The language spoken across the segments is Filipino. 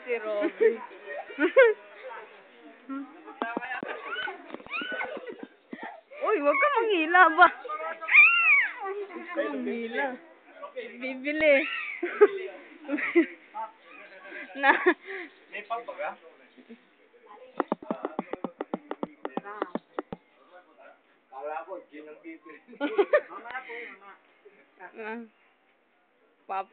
Si Robby. Uy, wag ka manghila ba? Wag ka manghila. Bibili. Na. May pagbaga? Kala ko, gin ang bibili. Mamaya po, mama. Pop.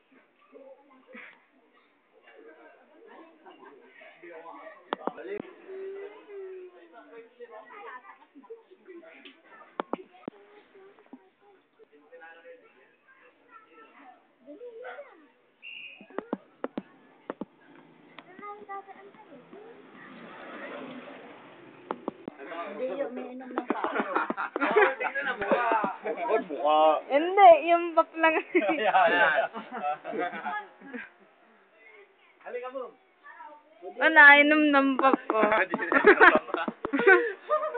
Hindi, yung pop lang. Halika mo. Nainom ng pop ko.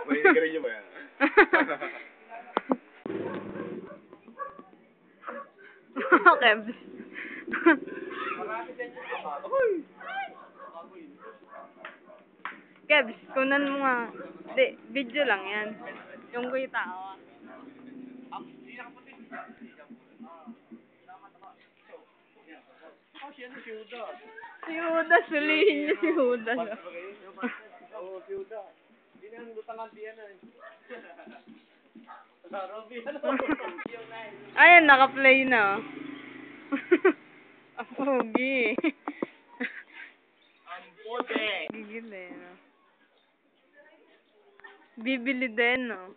Mahinig ka rin niyo ba yan? Kebs. Kebs, kunan mo nga. Di, video lang yan. Yung ko'y tao. Si Huda, sulihin niya si Huda. Oo, si Huda. Hindi na yung lutangan diyan eh. Ayan, naka-play na. Ang pogi. Ang pogi. Gigil eh, no? Bibili din, no?